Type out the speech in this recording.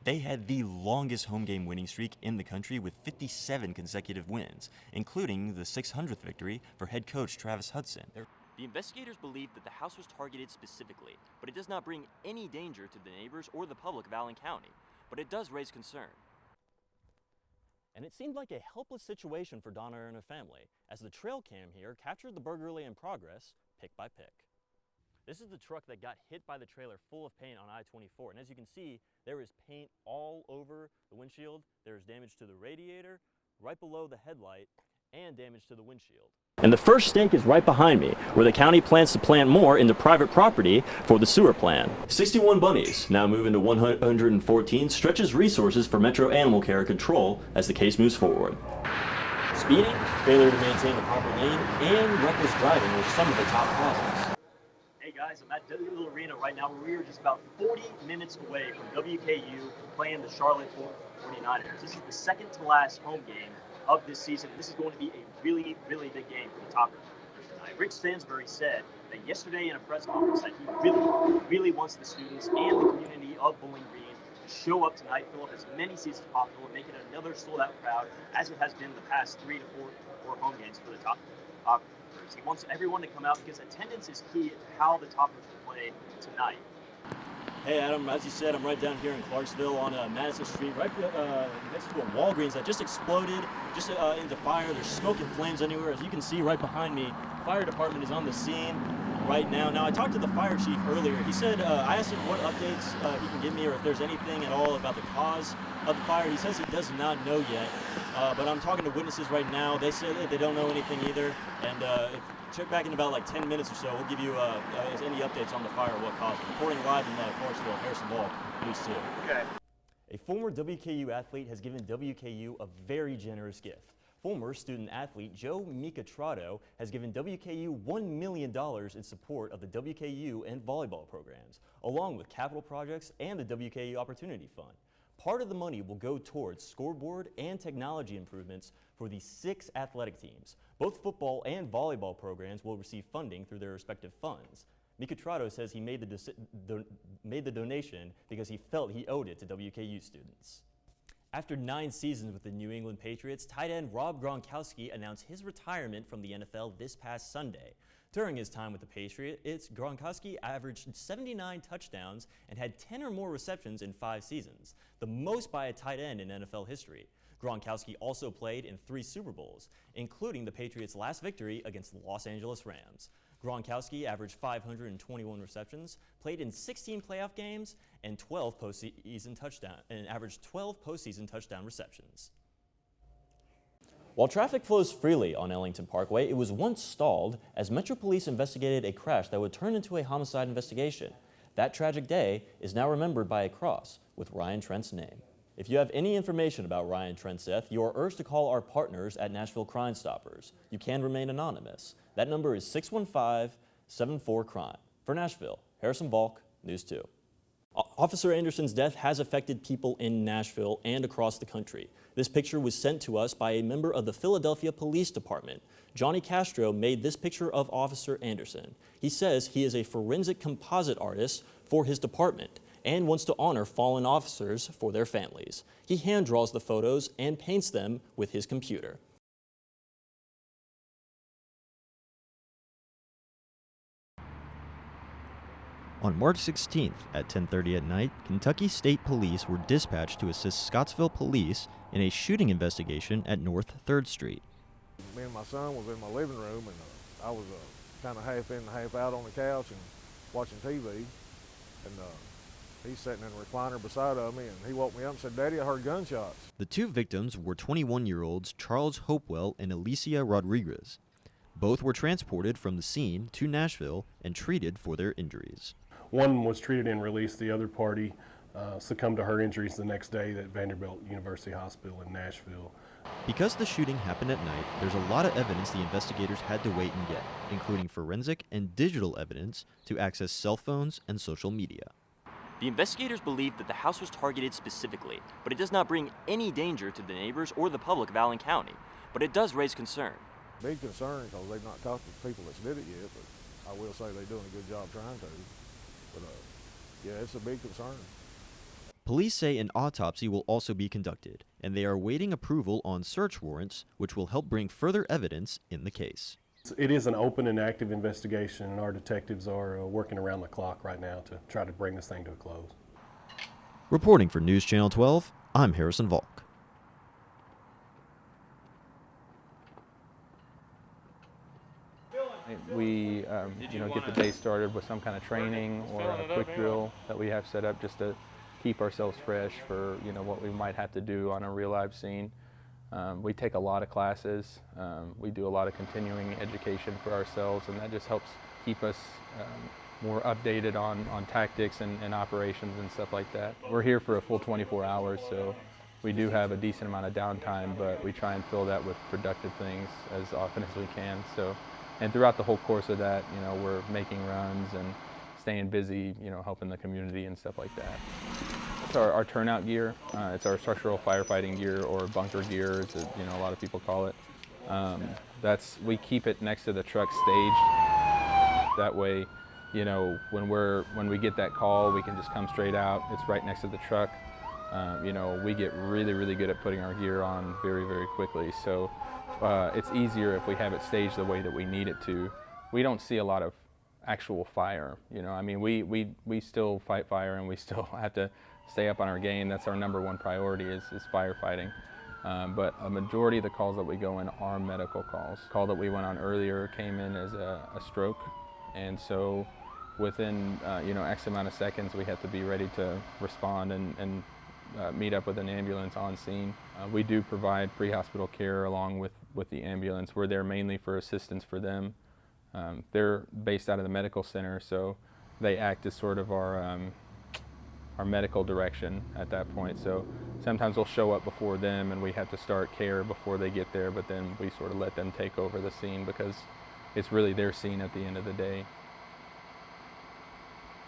They had the longest home game winning streak in the country with 57 consecutive wins, including the 600th victory for head coach Travis Hudson. The investigators believe that the house was targeted specifically, but it does not bring any danger to the neighbors or the public of Allen County, but it does raise concern. And it seemed like a helpless situation for Donna and her family, as the trail cam here captured the burglary in progress, pick by pick. This is the truck that got hit by the trailer full of paint on I-24, and as you can see, there is paint all over the windshield. There is damage to the radiator, right below the headlight, and damage to the windshield. And the first stake is right behind me, where the county plans to plant more into private property for the sewer plan. 61 bunnies, now moving to 114, stretches resources for Metro Animal Care control as the case moves forward. Speeding, failure to maintain the proper lane, and reckless driving were some of the top causes. Hey guys, I'm at Doolittle Arena right now, where we are just about 40 minutes away from WKU playing the Charlotte 49ers. This is the second to last home game of this season. This is going to be a really, really big game for the Toppers tonight. Rick Stansbury said that yesterday in a press conference that he really wants the students and the community of Bowling Green to show up tonight, fill up as many seats as possible, and make it another sold-out crowd as it has been the past 3 to 4 home games for the Toppers. He wants everyone to come out because attendance is key to how the Toppers will play tonight. Hey Adam, as you said, I'm right down here in Clarksville on Madison Street, right next to a Walgreens that just exploded, just into fire. There's smoke and flames anywhere. As you can see right behind me, fire department is on the scene right now. Now, I talked to the fire chief earlier. He said, I asked him what updates he can give me or if there's anything at all about the cause of the fire. He says he does not know yet, but I'm talking to witnesses right now. They say that they don't know anything either, and check back in about like 10 minutes or so. We'll give you any updates on the fire or what caused it. Reporting live in Clarksville, Harrison Valk, News 2. Okay. A former WKU athlete has given WKU a very generous gift. Former student athlete Joe Micatrato has given WKU $1 million in support of the WKU and volleyball programs, along with capital projects and the WKU Opportunity Fund. Part of the money will go towards scoreboard and technology improvements for the 6 athletic teams. Both football and volleyball programs will receive funding through their respective funds. Micatrato says he made the donation because he felt he owed it to WKU students. After 9 seasons with the New England Patriots, tight end Rob Gronkowski announced his retirement from the NFL this past Sunday. During his time with the Patriots, Gronkowski averaged 79 touchdowns and had 10 or more receptions in 5 seasons, the most by a tight end in NFL history. Gronkowski also played in 3 Super Bowls, including the Patriots' last victory against the Los Angeles Rams. Gronkowski averaged 521 receptions, played in 16 playoff games, and averaged 12 postseason touchdown receptions. While traffic flows freely on Ellington Parkway, it was once stalled as Metro Police investigated a crash that would turn into a homicide investigation. That tragic day is now remembered by a cross with Ryan Trent's name. If you have any information about Ryan Trent's death, you are urged to call our partners at Nashville Crime Stoppers. You can remain anonymous. That number is 615-74-CRIME. For Nashville, Harrison Valk, News 2. Officer Anderson's death has affected people in Nashville and across the country. This picture was sent to us by a member of the Philadelphia Police Department. Johnny Castro made this picture of Officer Anderson. He says he is a forensic composite artist for his department and wants to honor fallen officers for their families. He hand draws the photos and paints them with his computer. On March 16th at 10:30 at night, Kentucky State Police were dispatched to assist Scottsville Police in a shooting investigation at North 3rd Street. Me and my son was in my living room, and I was kind of half in, half out on the couch and watching TV, and he's sitting in a recliner beside of me, and he woke me up and said, "Daddy, I heard gunshots." The 2 victims were 21-year-olds Charles Hopewell and Alicia Rodriguez. Both were transported from the scene to Nashville and treated for their injuries. One was treated and released. The other party succumbed to her injuries the next day at Vanderbilt University Hospital in Nashville. Because the shooting happened at night, there's a lot of evidence the investigators had to wait and get, including forensic and digital evidence to access cell phones and social media. The investigators believe that the house was targeted specifically, but it does not bring any danger to the neighbors or the public of Allen County, but it does raise concern. Big concern because they've not talked to the people that's did it yet, but I will say they're doing a good job trying to. But yeah, it's a big concern. Police say an autopsy will also be conducted, and they are awaiting approval on search warrants, which will help bring further evidence in the case. It is an open and active investigation, and our detectives are working around the clock right now to try to bring this thing to a close. Reporting for News Channel 12, I'm Harrison Valk. We get the day started with some kind of training or a quick drill that we have set up just to keep ourselves fresh for what we might have to do on a real live scene. We take a lot of classes. We do a lot of continuing education for ourselves, and that just helps keep us more updated on tactics and operations and stuff like that. We're here for a full 24 hours, so we do have a decent amount of downtime, but we try and fill that with productive things as often as we can. And throughout the whole course of that, we're making runs and staying busy, helping the community and stuff like that. It's our turnout gear. It's our structural firefighting gear, or bunker gear, as a lot of people call it. We keep it next to the truck staged. That way, when we get that call, we can just come straight out. It's right next to the truck. We get really, really good at putting our gear on very, very quickly. So it's easier if we have it staged the way that we need it to. We don't see a lot of actual fire. We still fight fire, and we still have to stay up on our game. That's our number one priority is firefighting. But a majority of the calls that we go in are medical calls. The call that we went on earlier came in as a stroke, and so within X amount of seconds we have to be ready to respond and meet up with an ambulance on scene. We do provide pre-hospital care along with the ambulance. We're there mainly for assistance for them. They're based out of the medical center, so they act as sort of our medical direction at that point. So sometimes we'll show up before them and we have to start care before they get there, but then we sort of let them take over the scene because it's really their scene at the end of the day.